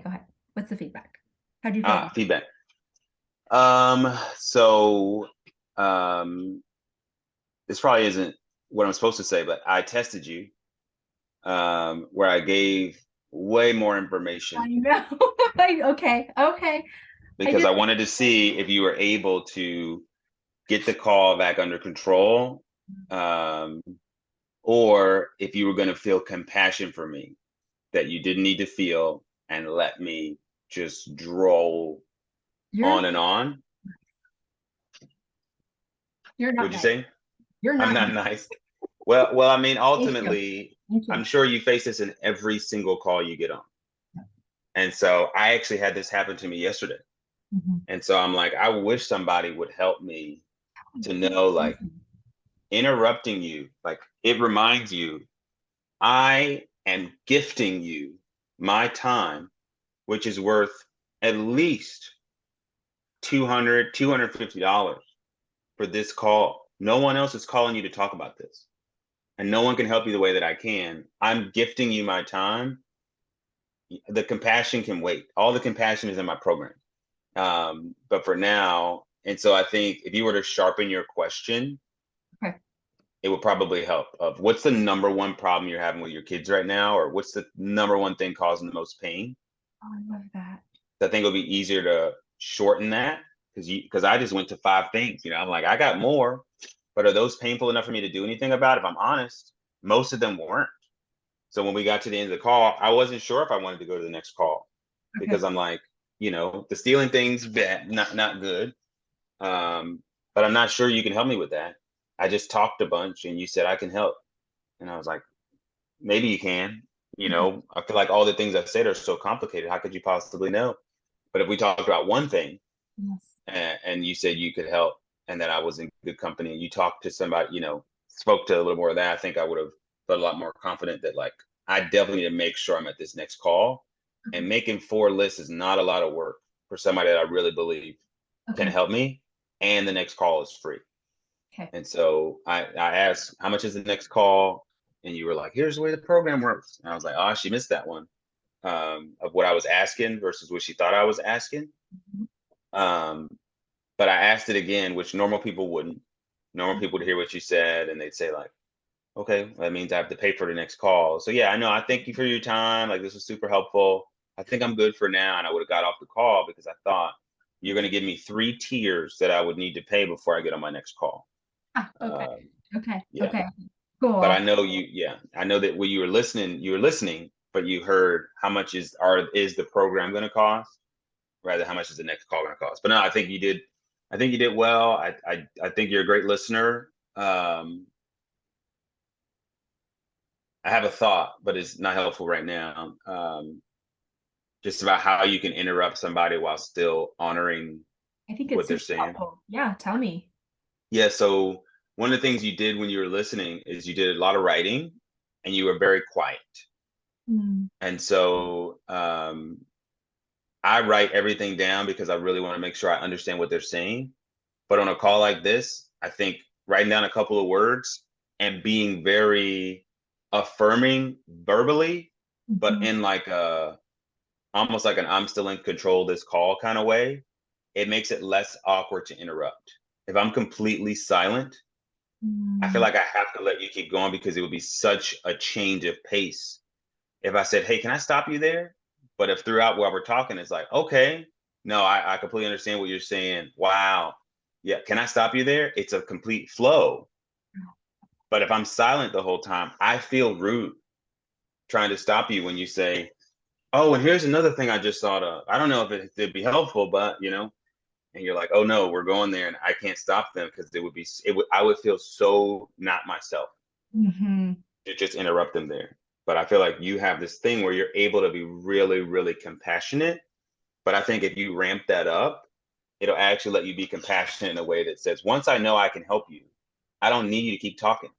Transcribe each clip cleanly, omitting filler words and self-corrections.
Go ahead. What's the feedback? How do you feel about it? Feedback. So this probably isn't what I'm supposed to say, but I tested you, where I gave way more I information know. Okay. Okay. I because did. I wanted to see if you were able to get the call back under control, um, or if you were going to feel compassion for me that you didn't need to feel and let me just droll You're on and on. you're not Would you nice. say You're I'm not not nice. nice? Well, I mean, Thank you. ultimately, Thank I'm you. sure you face this in every single call you get on. And so I actually had this happen to me yesterday. Mhm. And so I'm like, I wish somebody would help me to know, like, interrupting you, like, it reminds you, I am gifting you my time, which is worth at least 200, $250 for this call. No one else is calling you to talk about this. And no one can help you the way that I can. I'm gifting you my time. The compassion can wait. All the compassion is in my program. But for now, and so I think if you were to sharpen your question, Okay. it would probably help. Of what's the number one problem you're having with your kids right now, or what's the number one thing causing the most pain? Oh, I love that. I think it'll be easier to shorten that because I just went to 5 things. I'm like, I got more, but are those painful enough for me to do anything about? If I'm honest, most of them weren't. So when we got to the end of the call, I wasn't sure if I wanted to go to the next call because Okay. I'm like, the stealing thing's bad, not good. But I'm not sure you can help me with that. I just talked a bunch and you said I can help. And I was like, maybe you can. Okay. I feel like all the things I said are so complicated. How could you possibly know? But if we talked about one thing Yes. and you said you could help and that I was in good company and you talked to somebody, spoke to a little more of that, I think I would have felt a lot more confident that, like, I definitely need to make sure I'm at this next call. And Okay. making 4 lists is not a lot of work for somebody that I really believe can Okay. help me. And the next call is free. Okay. And so I asked, how much is the next call? And you were like, here's the way the program works. And I was like, oh, she missed that one, of what I was asking versus what she thought I was asking. Mhm. Um, but I asked it again, which normal people wouldn't. Normal people would hear what you said and they'd say, like, okay, that means I have to pay for the next call. So yeah, I know. I thank you for your time. Like, this was super helpful. I think I'm good for now. And I would have got off the call because I thought you're going to give me 3 tiers that I would need to pay before I get on my next call. Ah, okay. Um, Okay. yeah, Okay. but I Cool. know you. Yeah, I know that when you were listening, but you heard how much is the program going to cost, rather how much is the next call going to cost. But no, I think you did. I think you did well. I think you're a great listener. I have a thought, but it's not helpful right now. Just about how you can interrupt somebody while still honoring I think it's what they're super saying. helpful. Yeah. Tell me. Yeah. So one of the things you did when you were listening is you did a lot of writing, and you were very quiet. Mm. And so I write everything down because I really want to make sure I understand what they're saying. But on a call like this, I think writing down a couple of words and being very affirming verbally, but Mhm. in like a almost like an I'm still in control of this call kind of way, it makes it less awkward to interrupt. If I'm completely silent, I feel Mm. like I have to let you keep going because it would be such a change of pace if I said, hey, can I stop you there? But if throughout while we're talking, it's like, okay, no, I completely understand what you're saying. Wow. Yeah, can I stop you there? It's a complete flow. But if I'm silent the whole time, I feel rude trying to stop you when you say, oh, and here's another thing I just thought of. I don't know if it'd be helpful, but and you're like, oh no, we're going there and I can't stop them because I would feel so not myself Mhm. to just interrupt them there. But I feel like you have this thing where you're able to be really, really compassionate. But I think if you ramp that up, it'll actually let you be compassionate in a way that says, once I know I can help you, I don't need you to keep talking.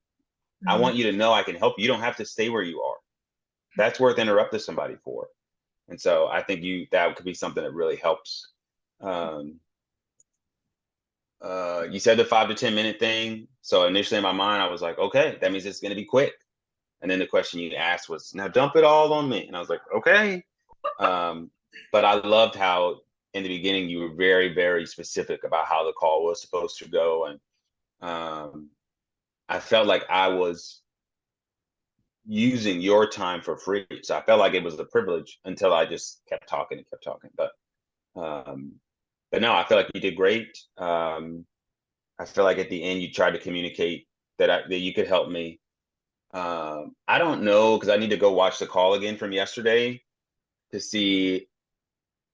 I Right. want you to know I can help you. You don't have to stay where you are. That's worth interrupting somebody for. And so I think that could be something that really helps. Um, you said the 5 to 10 minute thing. So initially in my mind, I was like, okay, that means it's going to be quick. And then the question you asked was, now dump it all on me. And I was like, okay. but I loved how in the beginning you were very, very specific about how the call was supposed to go. And I felt like I was using your time for free. So I felt like it was a privilege until I just kept talking and kept talking. Um, but no, I feel like you did great. I feel like at the end you tried to communicate that you could help me. I don't know because I need to go watch the call again from yesterday to see.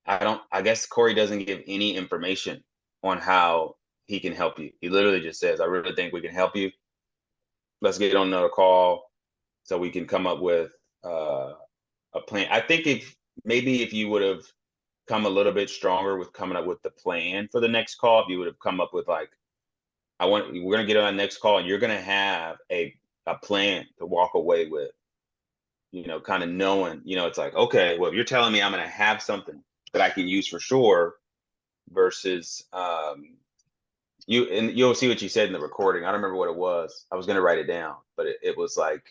I guess Corey doesn't give any information on how he can help you. He literally just says, I really think we can help you. Let's get on another call so we can come up with a plan. I think if you would have come a little bit stronger with coming up with the plan for the next call, if you would have come up with like, we're gonna get on the next call and you're gonna have a plan to walk away with, kind of knowing, it's like, okay, well, if you're telling me I'm gonna have something that I can use for sure versus you'll see what you said in the recording. I don't remember what it was. I was gonna write it down, but it was like,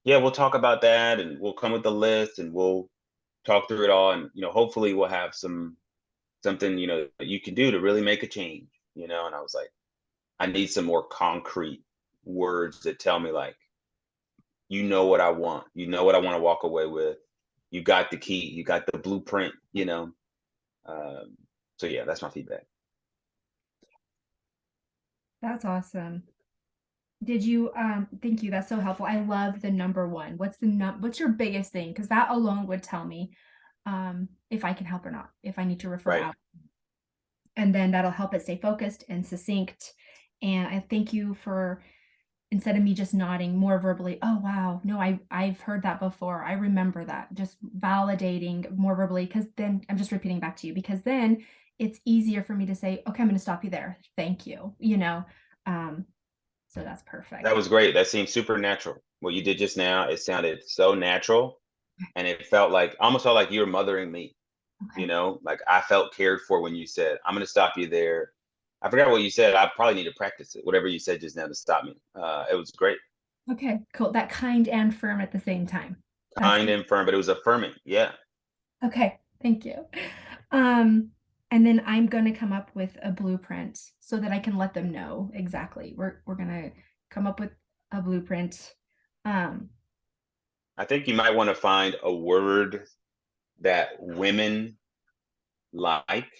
yeah, we'll talk about that and we'll come with the list and we'll talk through it all. And, hopefully we'll have something, that you can do to really make a change, and I was like, I need some more concrete words that tell me like, what I want, what I want to walk away with. You got the key, you got the blueprint. Um, so yeah, that's my feedback. That's awesome. Did you thank you. That's so helpful. I love the number one. What's your biggest thing? Because that alone would tell me if I can help or not, if I need to refer Right. out. And then that'll help it stay focused and succinct. And I thank you for, instead of me just nodding more verbally, oh wow, no, I've heard that before. I remember that. Just validating more verbally, because then I'm just repeating back to you, because then it's easier for me to say, okay, I'm going to stop you there. Thank you. Um, so that's That perfect. was great. That seemed supernatural. What you did just now, it sounded so natural, and it felt like almost felt like you were mothering me. Okay. Like I felt cared for when you said, "I'm going to stop you there." I forgot what you said. I probably need to practice it. Whatever you said just now to stop me. It was great, Okay, cool. That kind and firm at the same time. That's kind and firm, but it was affirming. Yeah. okay. Thank you. Um, and then I'm going to come up with a blueprint so that I can let them know exactly. We're going to come up with a blueprint. Um, I think you might want to find a word that women like.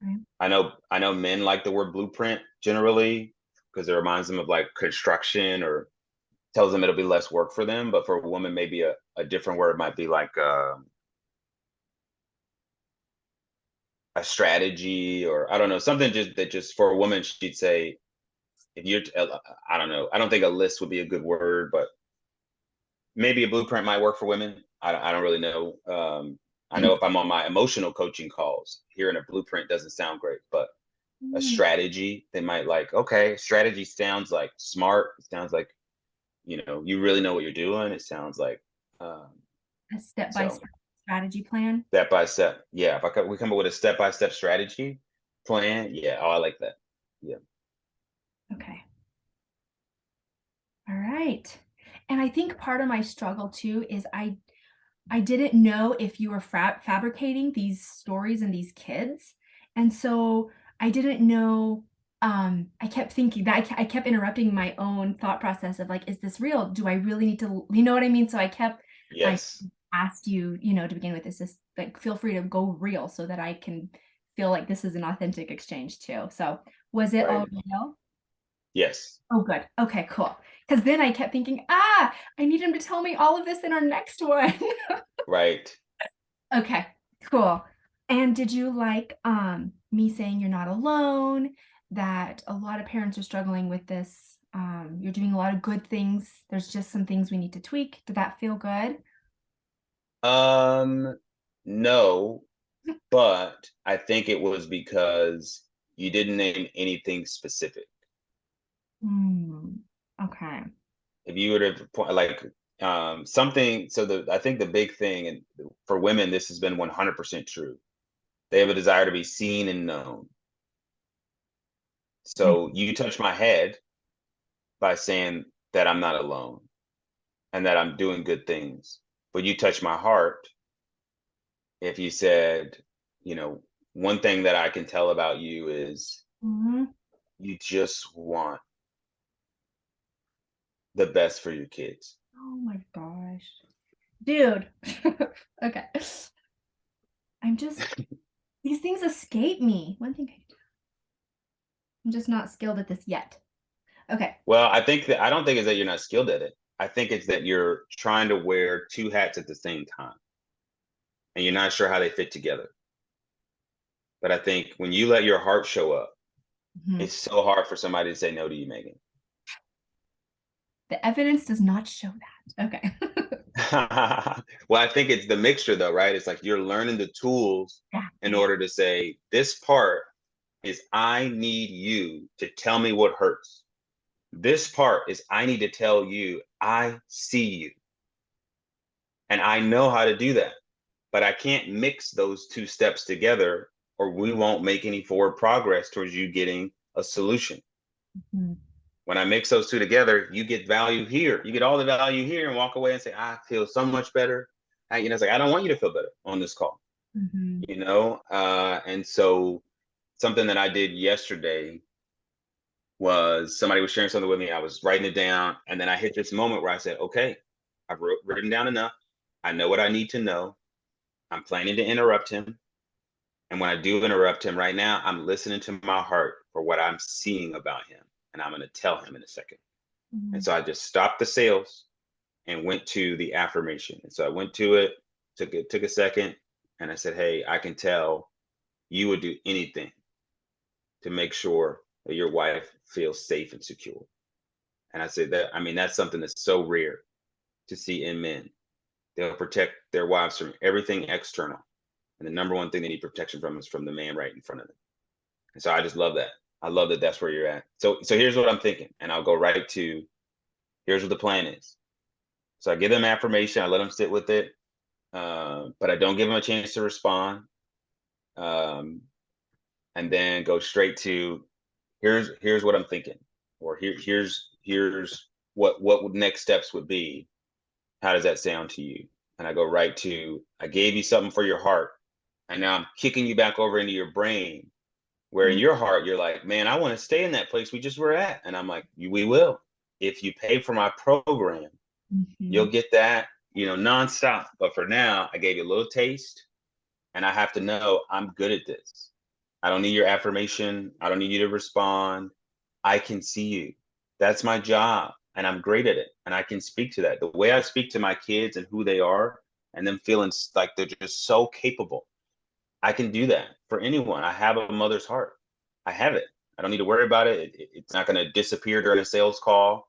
right. I know men like the word blueprint generally because it reminds them of like construction or tells them it'll be less work for them. But for a woman, maybe a different word might be like a strategy, or I don't know, something just for a woman, she'd say, if you're, I don't know, I don't think a list would be a good word, but maybe a blueprint might work for women. I don't really know. I know if I'm on my emotional coaching calls, hearing a blueprint doesn't sound great, but a Mm, strategy, they might like, okay, strategy sounds like smart. It sounds like, you really know what you're doing. It sounds like, um, a step by so step strategy plan. step by step. Yeah. We come up with a step by step strategy plan. Yeah. Oh, I like that. Yeah. Okay. All right. And I think part of my struggle too is I didn't know if you were fabricating these stories and these kids. And so I didn't know. I kept thinking that I kept interrupting my own thought process of like, is this real? Do I really need to, you know what I mean? So I Yes. asked you, to begin with, is this like, feel free to go real so that I can feel like this is an authentic exchange too. So was it all Right. real? Yes. Oh, good. Okay, cool. Because then I kept thinking, I need him to tell me all of this in our next one. Right. Okay, cool. And did you like me saying you're not alone, that a lot of parents are struggling with this? You're doing a lot of good things. There's just some things we need to tweak. Did that feel good? Um, no, but I think it was because you didn't name anything specific. Hmm. Okay. If you would have like something, so I think the big thing, and for women, this has been 100% true. They have a desire to be seen and known. Mm, So you touch my head by saying that I'm not alone and that I'm doing good things. But you touch my heart if you said, you know, one thing that I can tell about you is Mhm. you just want the best for your kids. Oh my gosh. Dude. Okay. I'm just these things escape me. One thing I'm just not skilled at this yet. Okay. Well, I don't think it's that you're not skilled at it. I think it's that you're trying to wear two hats at the same time and you're not sure how they fit together. But I think when you let your heart show up, Mhm. it's so hard for somebody to say no to you, Megan. The evidence does not show that. Okay. Well, I think it's the mixture though, right? It's like you're learning the tools Yeah, in yeah. order to say, this part is I need you to tell me what hurts. This part is I need to tell you I see you and I know how to do that. But I can't mix those two steps together or we won't make any forward progress towards you getting a solution. Mhm, When I mix those two together, you get value here. You get all the value here and walk away and say, I feel so much better. It's like, I don't want you to feel better on this call, mhm, And so something that I did yesterday was somebody was sharing something with me. I was writing it down. And then I hit this moment where I said, okay, written down enough. I know what I need to know. I'm planning to interrupt him. And when I do interrupt him right now, I'm listening to my heart for what I'm seeing about him. And I'm going to tell him in a second. And mhm, so I just stopped the sales and went to the affirmation. And so I went to it, took a second, and I said, hey, I can tell you would do anything to make sure that your wife feels safe and secure. And I said that, I mean, that's something that's so rare to see in men. They'll protect their wives from everything external. And the number one thing they need protection from is from the man right in front of them. And so I just love that. I love that that's where you're at. So here's what I'm thinking. And I'll go right to here's what the plan is. So I give them affirmation, I let them sit with it, but I don't give them a chance to respond. Um, and then go straight to here's what I'm thinking, or here's what next steps would be. How does that sound to you? And I go right to I gave you something for your heart, and now I'm kicking you back over into your brain, where in mm, your heart you're like, man, I want to stay in that place we just were at, and I'm like, we will if you pay for my program. mhm, You'll get that, nonstop. But for now, I gave you a little taste, and I have to know I'm good at this. I don't need your affirmation. I don't need you to respond. I can see you. That's my job, and I'm great at it. And I can speak to that. The way I speak to my kids and who they are, and them feeling like they're just so capable. I can do that for anyone. I have a mother's heart. I have it. I don't need to worry about it. It's not going to disappear during a sales call.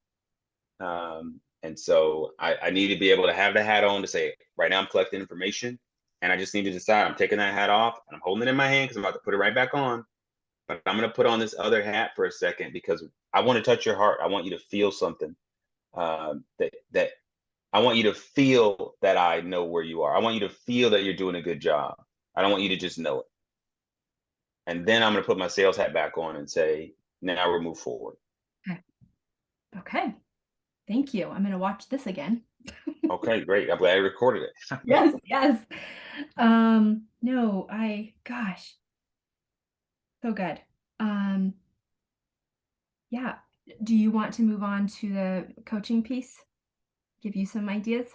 And so I need to be able to have the hat on to say, right now I'm collecting information and I just need to decide I'm taking that hat off and I'm holding it in my hand because I'm about to put it right back on. But I'm going to put on this other hat for a second because I want to touch your heart. I want you to feel something that I want you to feel that I know where you are. I want you to feel that you're doing a good job. I don't want you to just know it. And then I'm going to put my sales hat back on and say, now we'll move forward. okay, okay, thank you. I'm gonna watch this again. Okay, great. I'm glad I recorded it. Yes, yes. No, gosh, so good. Um, yeah. Do you want to move on to the coaching piece? Give you some ideas?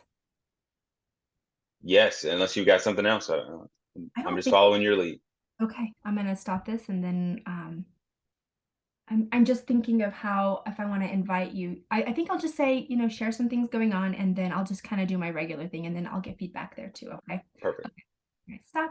Yes, unless you got something else. I I'm don't just think following your lead. okay, I'm gonna stop this and then I'm just thinking of how if I want to invite you, I think I'll just say, share some things going on and then I'll just kind of do my regular thing and then I'll get feedback there too. Okay. Perfect. Okay. Stop.